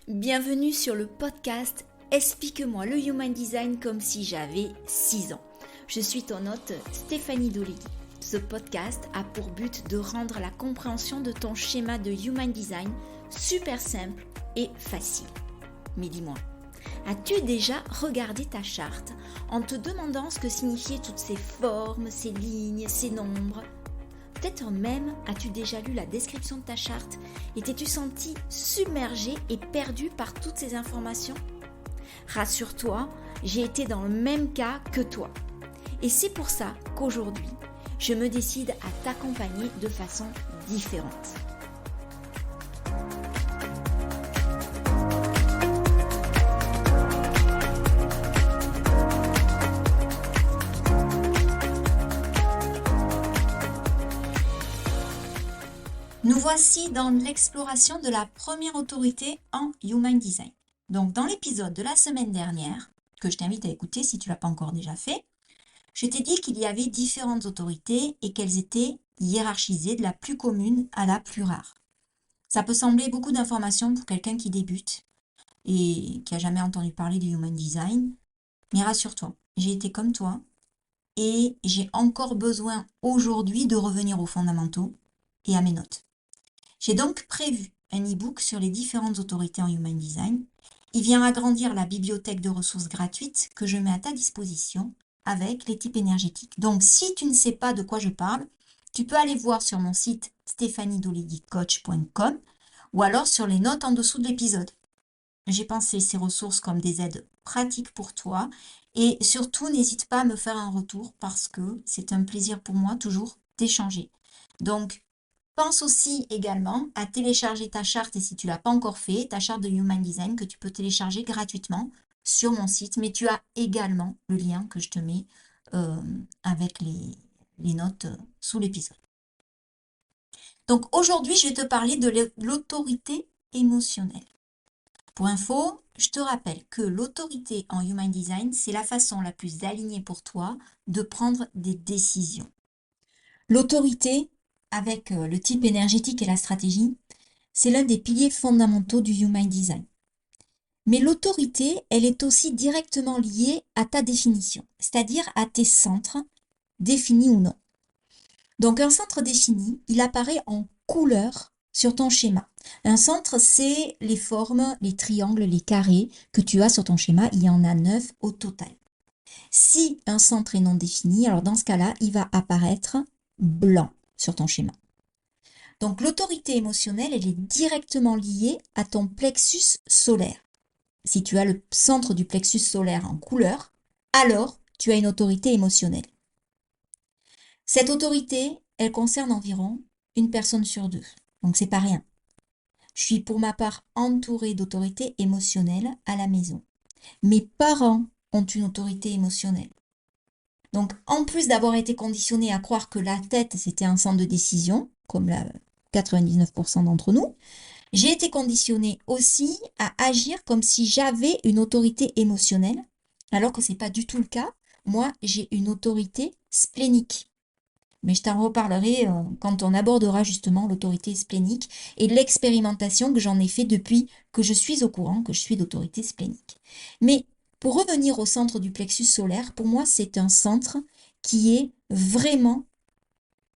Bienvenue sur le podcast Explique-moi le Human Design comme si j'avais 6 ans. Je suis ton hôte Stéphanie Doligui. Ce podcast a pour but de rendre la compréhension de ton schéma de Human Design super simple et facile. Mais dis-moi, as-tu déjà regardé ta charte en te demandant ce que signifiaient toutes ces formes, ces lignes, ces nombres ? Peut-être même as-tu déjà lu la description de ta charte et t'es-tu senti submergé et perdu par toutes ces informations ? Rassure-toi, j'ai été dans le même cas que toi. Et c'est pour ça qu'aujourd'hui, je me décide à t'accompagner de façon différente. Nous voici dans l'exploration de la première autorité en Human Design. Donc dans l'épisode de la semaine dernière, que je t'invite à écouter si tu ne l'as pas encore déjà fait, je t'ai dit qu'il y avait différentes autorités et qu'elles étaient hiérarchisées de la plus commune à la plus rare. Ça peut sembler beaucoup d'informations pour quelqu'un qui débute et qui n'a jamais entendu parler du Human Design, mais rassure-toi, j'ai été comme toi et j'ai encore besoin aujourd'hui de revenir aux fondamentaux et à mes notes. J'ai donc prévu un e-book sur les différentes autorités en Human Design. Il vient agrandir la bibliothèque de ressources gratuites que je mets à ta disposition avec les types énergétiques. Donc, si tu ne sais pas de quoi je parle, tu peux aller voir sur mon site stéphaniedoligui-coach.com ou alors sur les notes en dessous de l'épisode. J'ai pensé ces ressources comme des aides pratiques pour toi et surtout, n'hésite pas à me faire un retour parce que c'est un plaisir pour moi toujours d'échanger. Donc, pense aussi également à télécharger ta charte, et si tu ne l'as pas encore fait, ta charte de Human Design que tu peux télécharger gratuitement sur mon site. Mais tu as également le lien que je te mets avec les notes sous l'épisode. Donc aujourd'hui, je vais te parler de l'autorité émotionnelle. Pour info, je te rappelle que l'autorité en Human Design, c'est la façon la plus alignée pour toi de prendre des décisions. L'autorité, avec le type énergétique et la stratégie, c'est l'un des piliers fondamentaux du Human Design. Mais l'autorité, elle est aussi directement liée à ta définition, c'est-à-dire à tes centres, définis ou non. Donc un centre défini, il apparaît en couleur sur ton schéma. Un centre, c'est les formes, les triangles, les carrés que tu as sur ton schéma. Il y en a 9 au total. Si un centre est non défini, alors dans ce cas-là, il va apparaître blanc sur ton schéma. Donc l'autorité émotionnelle, elle est directement liée à ton plexus solaire. Si tu as le centre du plexus solaire en couleur, alors tu as une autorité émotionnelle. Cette autorité, elle concerne environ une personne sur 2. Donc c'est pas rien. Je suis pour ma part entourée d'autorités émotionnelles à la maison. Mes parents ont une autorité émotionnelle. Donc en plus d'avoir été conditionnée à croire que la tête c'était un centre de décision, comme 99% d'entre nous, j'ai été conditionnée aussi à agir comme si j'avais une autorité émotionnelle, alors que ce n'est pas du tout le cas. Moi, j'ai une autorité splénique. Mais je t'en reparlerai quand on abordera justement l'autorité splénique et l'expérimentation que j'en ai fait depuis que je suis au courant que je suis d'autorité splénique. Mais pour revenir au centre du plexus solaire, pour moi, c'est un centre qui est vraiment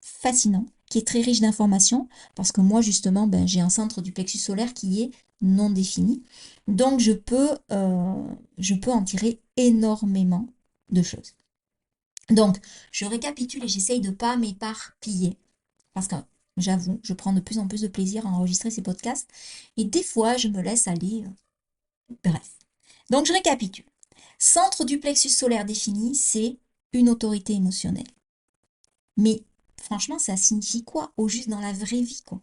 fascinant, qui est très riche d'informations, parce que moi, justement, j'ai un centre du plexus solaire qui est non défini. Donc, je peux en tirer énormément de choses. Donc, je récapitule et j'essaye de ne pas m'éparpiller, parce que j'avoue, je prends de plus en plus de plaisir à enregistrer ces podcasts, et des fois, je me laisse aller. Bref. Donc, je récapitule. Centre du plexus solaire défini, c'est une autorité émotionnelle. Mais franchement, ça signifie quoi au juste dans la vraie vie, quoi?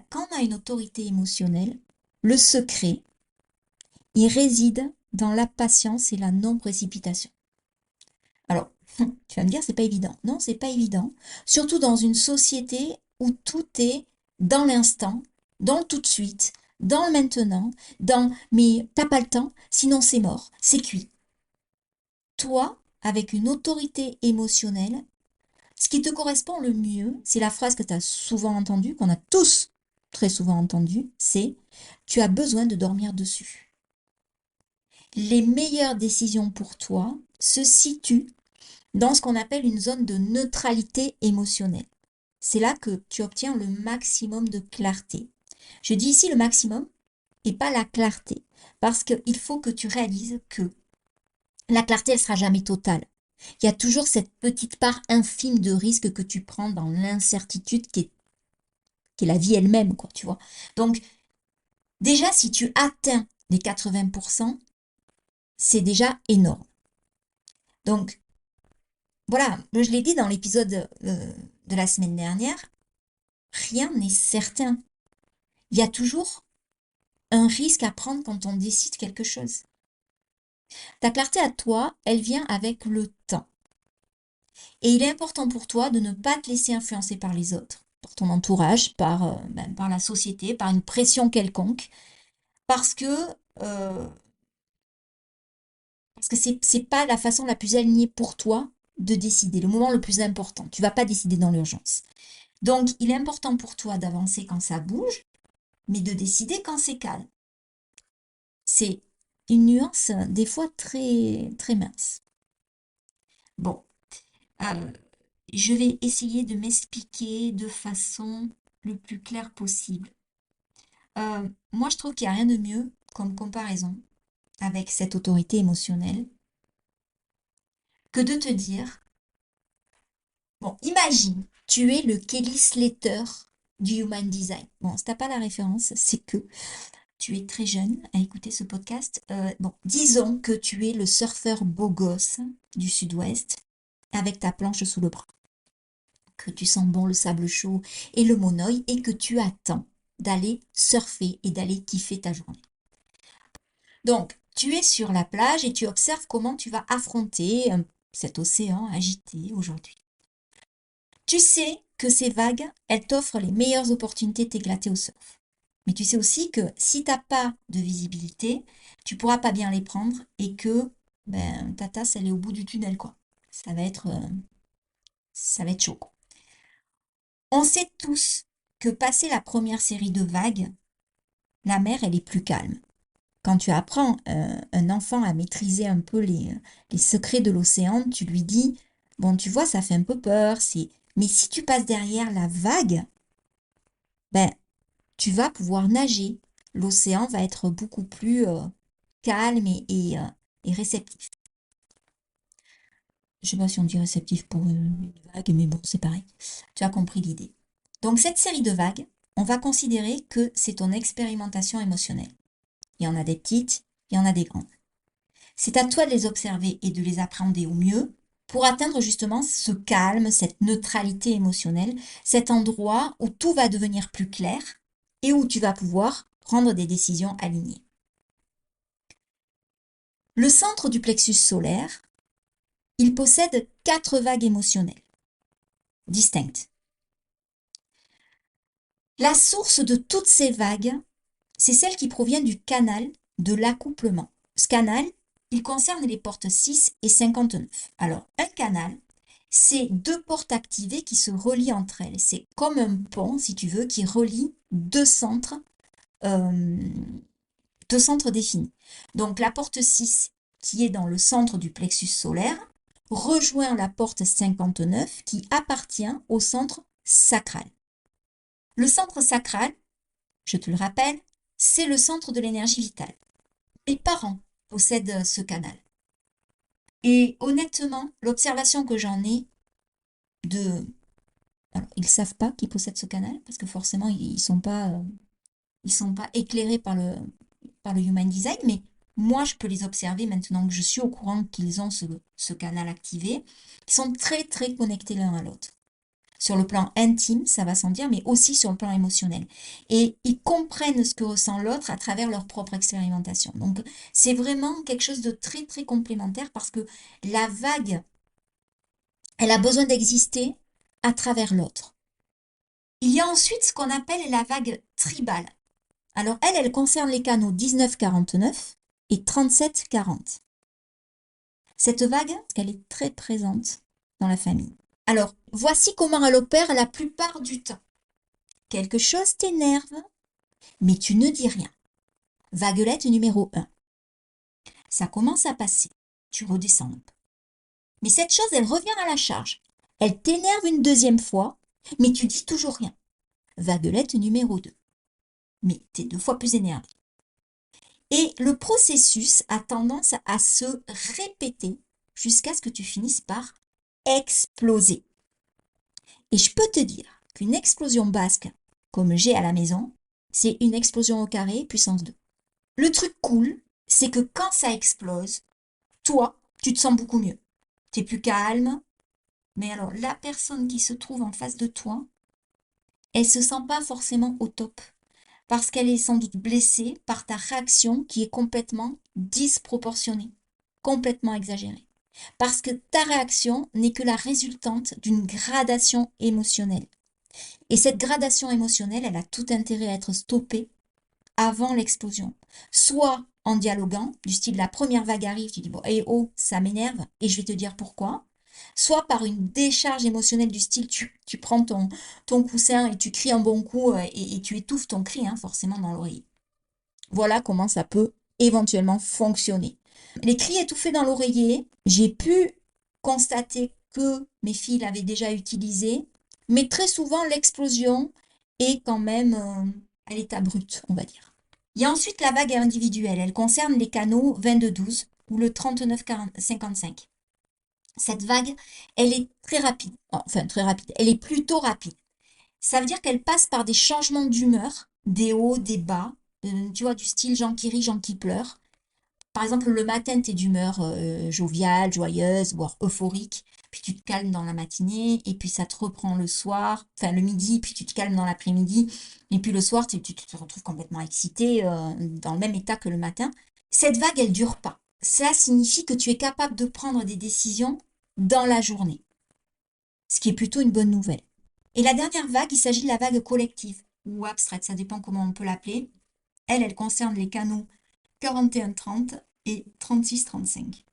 Quand on a une autorité émotionnelle, le secret, il réside dans la patience et la non-précipitation. Alors, tu vas me dire, c'est pas évident. Non, c'est pas évident. Surtout dans une société où tout est dans l'instant, dans le tout de suite, dans le maintenant, mais t'as pas le temps, sinon c'est mort, c'est cuit. Toi, avec une autorité émotionnelle, ce qui te correspond le mieux, c'est la phrase que tu as souvent entendue, qu'on a tous très souvent entendu, c'est tu as besoin de dormir dessus. Les meilleures décisions pour toi se situent dans ce qu'on appelle une zone de neutralité émotionnelle. C'est là que tu obtiens le maximum de clarté. Je dis ici le maximum et pas la clarté, parce qu'il faut que tu réalises que la clarté, elle sera jamais totale. Il y a toujours cette petite part infime de risque que tu prends dans l'incertitude qui est la vie elle-même, quoi, tu vois. Donc, déjà, si tu atteins les 80%, c'est déjà énorme. Donc, voilà, je l'ai dit dans l'épisode de la semaine dernière, rien n'est certain. Il y a toujours un risque à prendre quand on décide quelque chose. Ta clarté à toi, elle vient avec le temps. Et il est important pour toi de ne pas te laisser influencer par les autres, par ton entourage, par la société, par une pression quelconque, parce que euh, c'est pas la façon la plus alignée pour toi de décider, le moment le plus important. Tu vas pas décider dans l'urgence. Donc, il est important pour toi d'avancer quand ça bouge, mais de décider quand c'est calme. C'est une nuance des fois très très mince. Bon, euh, je vais essayer de m'expliquer de façon le plus claire possible. Moi, je trouve qu'il n'y a rien de mieux comme comparaison avec cette autorité émotionnelle que de te dire, bon, imagine, tu es le Kelly Slater du Human Design. Bon, si t'as pas la référence, c'est que tu es très jeune à écouter ce podcast. Bon, disons que tu es le surfeur beau gosse du Sud-Ouest avec ta planche sous le bras, que tu sens bon le sable chaud et le monoeil et que tu attends d'aller surfer et d'aller kiffer ta journée. Donc, tu es sur la plage et tu observes comment tu vas affronter cet océan agité aujourd'hui. Tu sais que ces vagues, elles t'offrent les meilleures opportunités de t'éclater au surf. Mais tu sais aussi que si tu n'as pas de visibilité, tu pourras pas bien les prendre et que ta tasse, elle est au bout du tunnel, quoi. Ça va être, euh, ça va être chaud, quoi. On sait tous que passé la première série de vagues, la mer, elle est plus calme. Quand tu apprends un enfant à maîtriser un peu les secrets de l'océan, tu lui dis, bon, tu vois, ça fait un peu peur, mais si tu passes derrière la vague, ben, tu vas pouvoir nager. L'océan va être beaucoup plus calme et réceptif. Je sais pas si on dit réceptif pour une vague, mais bon, c'est pareil. Tu as compris l'idée. Donc, cette série de vagues, on va considérer que c'est ton expérimentation émotionnelle. Il y en a des petites, il y en a des grandes. C'est à toi de les observer et de les appréhender au mieux pour atteindre justement ce calme, cette neutralité émotionnelle, cet endroit où tout va devenir plus clair et où tu vas pouvoir prendre des décisions alignées. Le centre du plexus solaire, il possède 4 vagues émotionnelles distinctes. La source de toutes ces vagues, c'est celle qui provient du canal de l'accouplement. Ce canal, il concerne les portes 6 et 59. Alors, un canal, c'est 2 portes activées qui se relient entre elles. C'est comme un pont, si tu veux, qui relie euh, 2 centres définis. Donc, la porte 6, qui est dans le centre du plexus solaire, rejoint la porte 59, qui appartient au centre sacral. Le centre sacral, je te le rappelle, c'est le centre de l'énergie vitale. Mes parents possèdent ce canal. Et honnêtement, l'observation que j'en ai de... Alors, ils ne savent pas qu'ils possèdent ce canal, parce que forcément, ils sont pas éclairés par le Human Design, mais moi, je peux les observer maintenant que je suis au courant qu'ils ont ce canal activé. Ils sont très, très connectés l'un à l'autre. Sur le plan intime, ça va sans dire, mais aussi sur le plan émotionnel. Et ils comprennent ce que ressent l'autre à travers leur propre expérimentation. Donc, c'est vraiment quelque chose de très, très complémentaire parce que la vague, elle a besoin d'exister à travers l'autre. Il y a ensuite ce qu'on appelle la vague tribale. Alors, elle concerne les canaux 19-49 et 37-40. Cette vague, elle est très présente dans la famille. Alors, voici comment elle opère la plupart du temps. quelque chose t'énerve, mais tu ne dis rien. Vaguelette numéro 1. Ça commence à passer. Tu redescends un peu. Mais cette chose, elle revient à la charge. Elle t'énerve une deuxième fois, mais tu dis toujours rien. Vaguelette numéro 2. Mais t'es 2 fois plus énervé. Et le processus a tendance à se répéter jusqu'à ce que tu finisses par exploser. Et je peux te dire qu'une explosion basque, comme j'ai à la maison, c'est une explosion au carré puissance 2. Le truc cool, c'est que quand ça explose, toi, tu te sens beaucoup mieux. Tu es plus calme, mais alors la personne qui se trouve en face de toi, elle se sent pas forcément au top. Parce qu'elle est sans doute blessée par ta réaction qui est complètement disproportionnée, complètement exagérée. Parce que ta réaction n'est que la résultante d'une gradation émotionnelle. Et cette gradation émotionnelle, elle a tout intérêt à être stoppée avant l'explosion. Soit en dialoguant, du style la première vague arrive, tu dis bon, hey, oh, ça m'énerve, et je vais te dire pourquoi. Soit par une décharge émotionnelle du style tu prends ton coussin et tu cries un bon coup et tu étouffes ton cri, hein, forcément dans l'oreiller. Voilà comment ça peut éventuellement fonctionner. Les cris étouffés dans l'oreiller, j'ai pu constater que mes filles l'avaient déjà utilisé, mais très souvent l'explosion est quand même à l'état brut, on va dire. Il y a ensuite la vague individuelle. Elle concerne les canaux 22-12 ou le 39-55. Cette vague, elle est très rapide. Enfin, très rapide. Elle est plutôt rapide. Ça veut dire qu'elle passe par des changements d'humeur, des hauts, des bas, tu vois, du style gens qui rient, gens qui pleurent. Par exemple, le matin, tu es d'humeur joviale, joyeuse, voire euphorique, puis tu te calmes dans la matinée, et puis ça te reprend le soir, enfin le midi, puis tu te calmes dans l'après-midi, et puis le soir, tu te retrouves complètement excité, dans le même état que le matin. Cette vague, elle dure pas. Ça signifie que tu es capable de prendre des décisions dans la journée, ce qui est plutôt une bonne nouvelle. Et la dernière vague, il s'agit de la vague collective, ou abstraite, ça dépend comment on peut l'appeler. Elle concerne les canaux 41-30 et 36-35.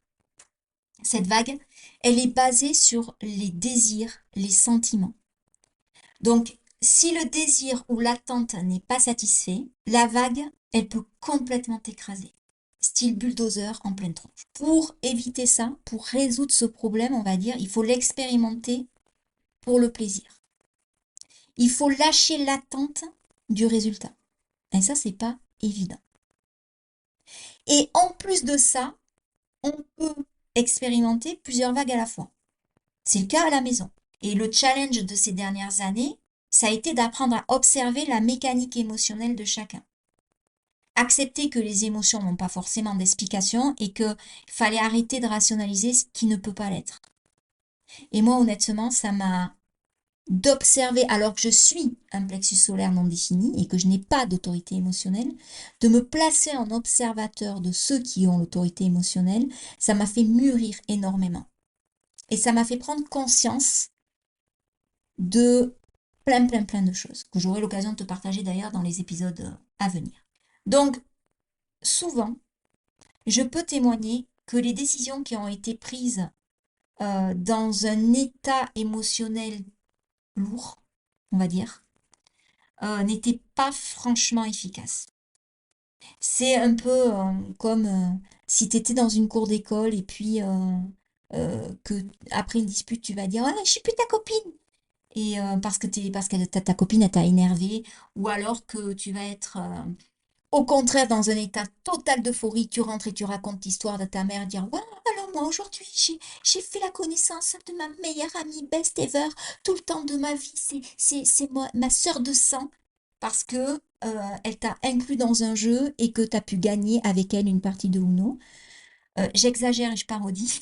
Cette vague, elle est basée sur les désirs, les sentiments. Donc, si le désir ou l'attente n'est pas satisfait, la vague, elle peut complètement t'écraser. Style bulldozer en pleine tronche. Pour éviter ça, pour résoudre ce problème, on va dire, il faut l'expérimenter pour le plaisir. Il faut lâcher l'attente du résultat. Et ça, c'est pas évident. Et en plus de ça, on peut expérimenter plusieurs vagues à la fois. C'est le cas à la maison. Et le challenge de ces dernières années, ça a été d'apprendre à observer la mécanique émotionnelle de chacun. Accepter que les émotions n'ont pas forcément d'explication et qu'il fallait arrêter de rationaliser ce qui ne peut pas l'être. Et moi, honnêtement, ça m'a d'observer, alors que je suis un plexus solaire non défini et que je n'ai pas d'autorité émotionnelle, de me placer en observateur de ceux qui ont l'autorité émotionnelle, ça m'a fait mûrir énormément. Et ça m'a fait prendre conscience de plein de choses, que j'aurai l'occasion de te partager d'ailleurs dans les épisodes à venir. Donc, souvent, je peux témoigner que les décisions qui ont été prises dans un état émotionnel lourd, on va dire, n'étaient pas franchement efficaces. C'est un peu comme si tu étais dans une cour d'école et puis que après une dispute, tu vas dire «Ah, je suis plus ta copine!» Et parce que ta copine elle t'a énervé, ou alors que tu vas être au contraire dans un état total d'euphorie, tu rentres et tu racontes l'histoire de ta mère, dire ouais, alors moi aujourd'hui j'ai fait la connaissance de ma meilleure amie best ever, tout le temps de ma vie, c'est moi ma sœur de sang, parce que elle t'a inclus dans un jeu et que tu as pu gagner avec elle une partie de Uno. J'exagère et je parodie,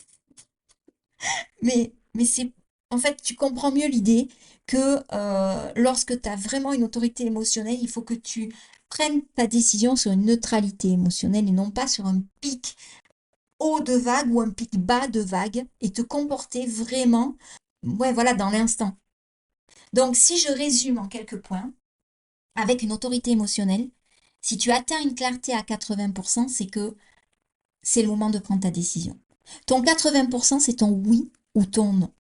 mais c'est en fait, tu comprends mieux l'idée que lorsque tu as vraiment une autorité émotionnelle, il faut que tu prennes ta décision sur une neutralité émotionnelle et non pas sur un pic haut de vague ou un pic bas de vague et te comporter vraiment, ouais, voilà, dans l'instant. Donc, si je résume en quelques points, avec une autorité émotionnelle, si tu atteins une clarté à 80%, c'est que c'est le moment de prendre ta décision. Ton 80%, c'est ton oui ou ton non.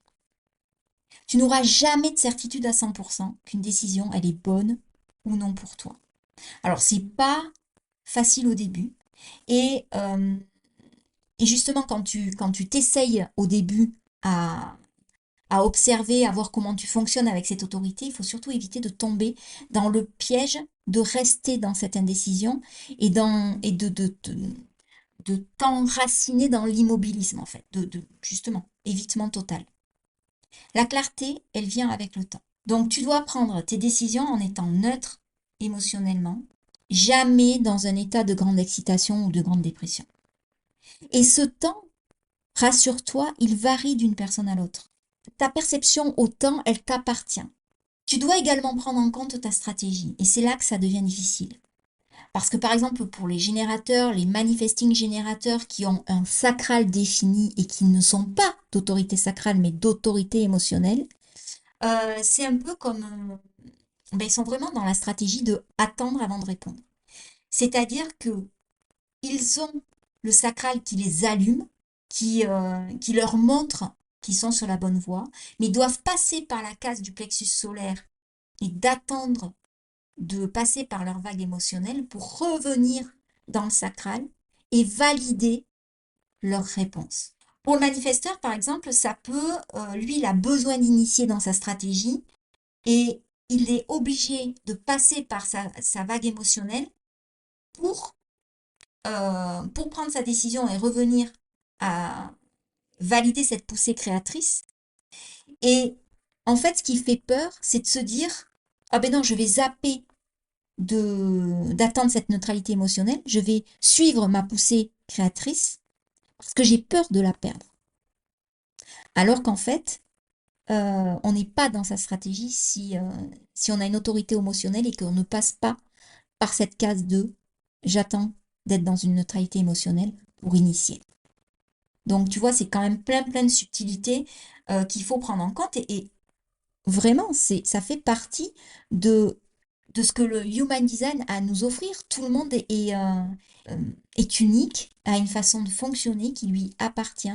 Tu n'auras jamais de certitude à 100% qu'une décision, elle est bonne ou non pour toi. Alors, c'est pas facile au début. Et, euh, et justement, quand tu t'essayes au début à observer, à voir comment tu fonctionnes avec cette autorité, il faut surtout éviter de tomber dans le piège de rester dans cette indécision et de t'enraciner dans l'immobilisme, en fait, justement, évitement total. La clarté, elle vient avec le temps. Donc, tu dois prendre tes décisions en étant neutre émotionnellement, jamais dans un état de grande excitation ou de grande dépression. Et ce temps, rassure-toi, il varie d'une personne à l'autre. Ta perception au temps, elle t'appartient. Tu dois également prendre en compte ta stratégie. Et c'est là que ça devient difficile. Parce que par exemple, pour les générateurs, les manifesting générateurs qui ont un sacral défini et qui ne sont pas d'autorité sacrale, mais d'autorité émotionnelle, c'est un peu comme... ben, ils sont vraiment dans la stratégie de attendre avant de répondre. C'est-à-dire que ils ont le sacral qui les allume, qui leur montre qu'ils sont sur la bonne voie, mais ils doivent passer par la case du plexus solaire et d'attendre de passer par leur vague émotionnelle pour revenir dans le sacral et valider leur réponse. Pour le manifesteur, par exemple, ça peut, lui, il a besoin d'initier dans sa stratégie et il est obligé de passer par sa vague émotionnelle pour, pour prendre sa décision et revenir à valider cette poussée créatrice. Et en fait, ce qui fait peur, c'est de se dire, ah ben non, je vais zapper d'attendre cette neutralité émotionnelle, je vais suivre ma poussée créatrice parce que j'ai peur de la perdre. Alors qu'en fait, on n'est pas dans sa stratégie si on a une autorité émotionnelle et qu'on ne passe pas par cette case de j'attends d'être dans une neutralité émotionnelle pour initier. Donc tu vois, c'est quand même plein de subtilités qu'il faut prendre en compte et vraiment, ça fait partie de ce que le Human Design a à nous offrir. Tout le monde est unique, a une façon de fonctionner qui lui appartient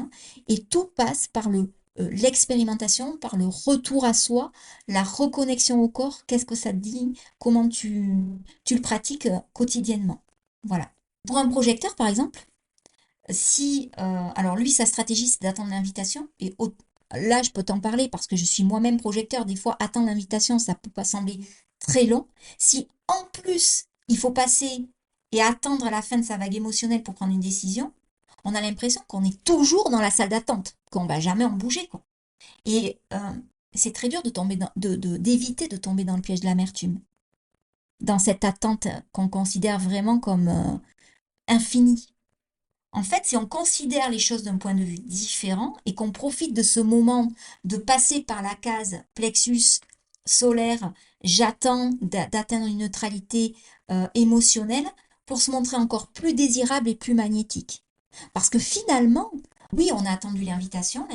et tout passe par l'expérimentation, par le retour à soi, la reconnexion au corps. Qu'est-ce que ça te dit? Comment tu le pratiques quotidiennement? Voilà. Pour un projecteur, par exemple, si, alors lui, sa stratégie, c'est d'attendre l'invitation. Et là, je peux t'en parler parce que je suis moi-même projecteur. Des fois, attendre l'invitation, ça peut pas sembler très long. Si en plus, il faut passer et attendre la fin de sa vague émotionnelle pour prendre une décision, on a l'impression qu'on est toujours dans la salle d'attente, qu'on va jamais en bouger, quoi. Et c'est très dur de tomber d'éviter de tomber dans le piège de l'amertume, dans cette attente qu'on considère vraiment comme infinie. En fait, si on considère les choses d'un point de vue différent et qu'on profite de ce moment de passer par la case plexus solaire, j'attends d'atteindre une neutralité émotionnelle pour se montrer encore plus désirable et plus magnétique. Parce que finalement, oui, on a attendu l'invitation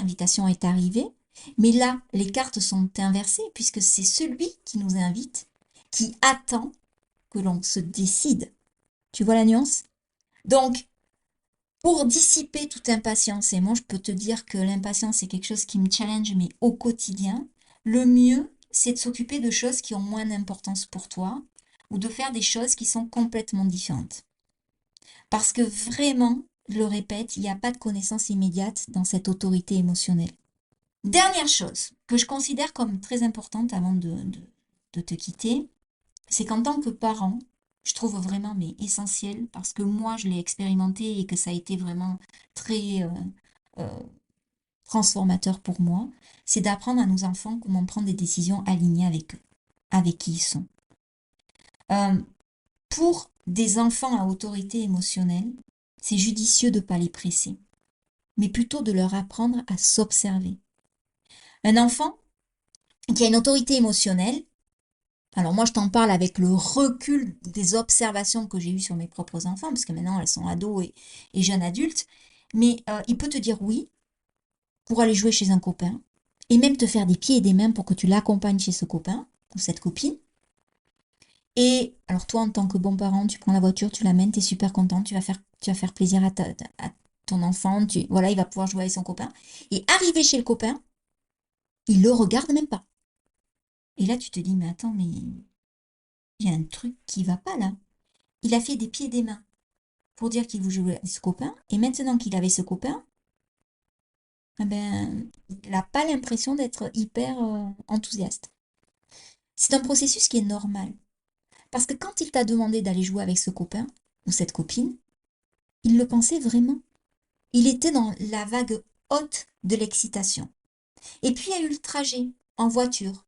est arrivée, mais là, les cartes sont inversées puisque c'est celui qui nous invite qui attend que l'on se décide. Tu vois la nuance? Donc, pour dissiper toute impatience, et moi je peux te dire que l'impatience c'est quelque chose qui me challenge, mais au quotidien, le mieux c'est de s'occuper de choses qui ont moins d'importance pour toi ou de faire des choses qui sont complètement différentes. Parce que vraiment, je le répète, il n'y a pas de connaissance immédiate dans cette autorité émotionnelle. Dernière chose que je considère comme très importante avant de te quitter, c'est qu'en tant que parent, je trouve vraiment mais essentiel parce que moi je l'ai expérimenté et que ça a été vraiment très euh, transformateur pour moi, c'est d'apprendre à nos enfants comment prendre des décisions alignées avec eux, avec qui ils sont. Euh, pour des enfants à autorité émotionnelle, c'est judicieux de ne pas les presser, mais plutôt de leur apprendre à s'observer. Un enfant qui a une autorité émotionnelle, alors moi, je t'en parle avec le recul des observations que j'ai eues sur mes propres enfants, parce que maintenant, elles sont ados et jeunes adultes. Mais il peut te dire oui pour aller jouer chez un copain, et même te faire des pieds et des mains pour que tu l'accompagnes chez ce copain ou cette copine. Et alors toi, en tant que bon parent, tu prends la voiture, tu l'amènes, tu es super content, tu vas faire plaisir à ton enfant, voilà, il va pouvoir jouer avec son copain. Et arrivé chez le copain, Il le regarde même pas. Et là, tu te dis, mais attends, mais il y a un truc qui va pas là. Il a fait des pieds et des mains pour dire qu'il voulait jouer avec ce copain. Et maintenant qu'il avait ce copain, eh ben, il n'a pas l'impression d'être hyper enthousiaste. C'est un processus qui est normal. Parce que quand il t'a demandé d'aller jouer avec ce copain ou cette copine, il le pensait vraiment. Il était dans la vague haute de l'excitation. Et puis il y a eu le trajet en voiture,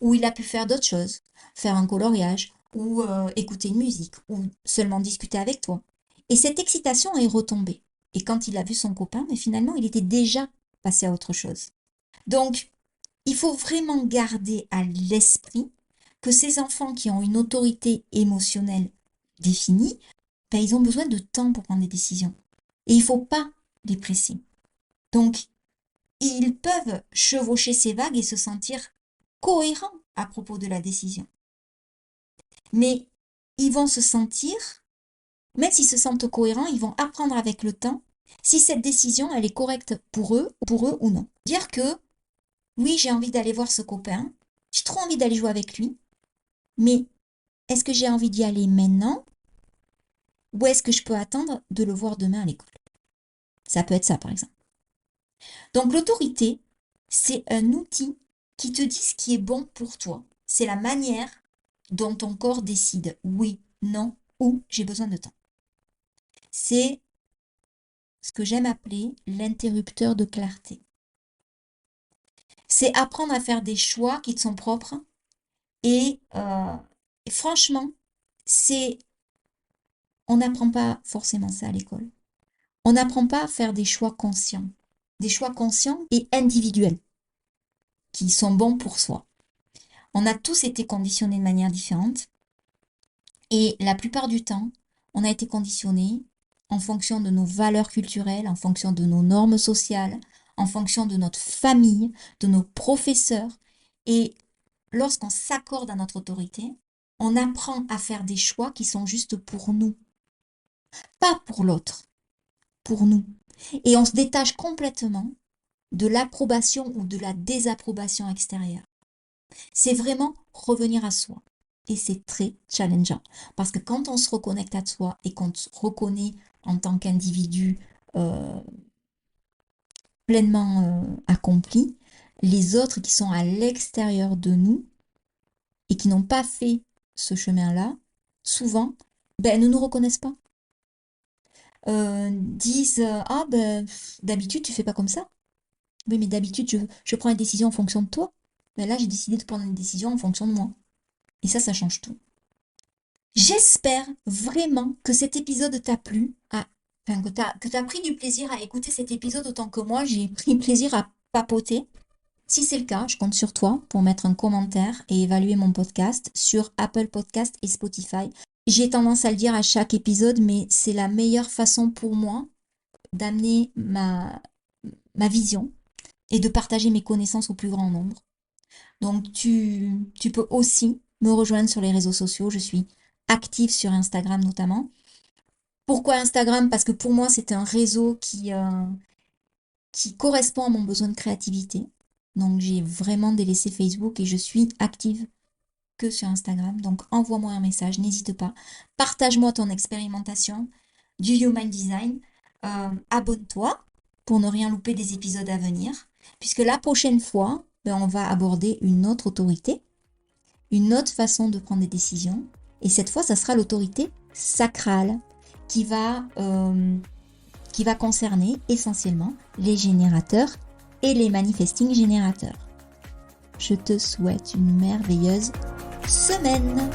où il a pu faire d'autres choses, faire un coloriage, ou écouter une musique, ou seulement discuter avec toi. Et cette excitation est retombée. Et quand il a vu son copain, mais finalement, il était déjà passé à autre chose. Donc, il faut vraiment garder à l'esprit que ces enfants qui ont une autorité émotionnelle définie, ben, ils ont besoin de temps pour prendre des décisions. Et il ne faut pas les presser. Donc, ils peuvent chevaucher ces vagues et se sentir cohérents à propos de la décision. Mais ils vont se sentir, même s'ils se sentent cohérents, ils vont apprendre avec le temps si cette décision, elle est correcte pour eux ou non. Dire que, oui, j'ai envie d'aller voir ce copain, j'ai trop envie d'aller jouer avec lui, mais est-ce que j'ai envie d'y aller maintenant ou est-ce que je peux attendre de le voir demain à l'école? Ça peut être ça, par exemple. Donc l'autorité, c'est un outil qui te dit ce qui est bon pour toi. C'est la manière dont ton corps décide oui, non ou j'ai besoin de temps. C'est ce que j'aime appeler l'interrupteur de clarté. C'est apprendre à faire des choix qui te sont propres et franchement, on n'apprend pas forcément ça à l'école. On n'apprend pas à faire des choix conscients et individuels qui sont bons pour soi. On a tous été conditionnés de manière différente et la plupart du temps, on a été conditionnés en fonction de nos valeurs culturelles, en fonction de nos normes sociales, en fonction de notre famille, de nos professeurs. Et lorsqu'on s'accorde à notre autorité, on apprend à faire des choix qui sont juste pour nous, pas pour l'autre, pour nous. Et on se détache complètement de l'approbation ou de la désapprobation extérieure. C'est vraiment revenir à soi. Et c'est très challengeant. Parce que quand on se reconnecte à soi et qu'on se reconnaît en tant qu'individu pleinement accompli, les autres qui sont à l'extérieur de nous et qui n'ont pas fait ce chemin-là, souvent, ben, ne nous reconnaissent pas. Disent ah ben d'habitude tu fais pas comme ça. Oui mais d'habitude je prends une décision en fonction de toi. Mais là j'ai décidé de prendre une décision en fonction de moi. Et ça change tout. J'espère vraiment que cet épisode t'a plu, enfin que t'as pris du plaisir à écouter cet épisode autant que moi j'ai pris plaisir à papoter. Si c'est le cas, je compte sur toi pour mettre un commentaire et évaluer mon podcast sur Apple Podcast et Spotify. J'ai tendance à le dire à chaque épisode, mais c'est la meilleure façon pour moi d'amener ma vision et de partager mes connaissances au plus grand nombre. Donc tu peux aussi me rejoindre sur les réseaux sociaux. Je suis active sur Instagram notamment. Pourquoi Instagram? Parce que pour moi, c'est un réseau qui correspond à mon besoin de créativité. Donc j'ai vraiment délaissé Facebook et je suis active que sur Instagram. Donc envoie-moi un message, n'hésite pas. Partage-moi ton expérimentation du Human Design. Abonne-toi pour ne rien louper des épisodes à venir. Puisque la prochaine fois, ben, on va aborder une autre autorité, une autre façon de prendre des décisions. Et cette fois, ça sera l'autorité sacrale qui va concerner essentiellement les générateurs et les manifesting générateurs. Je te souhaite une merveilleuse semaine.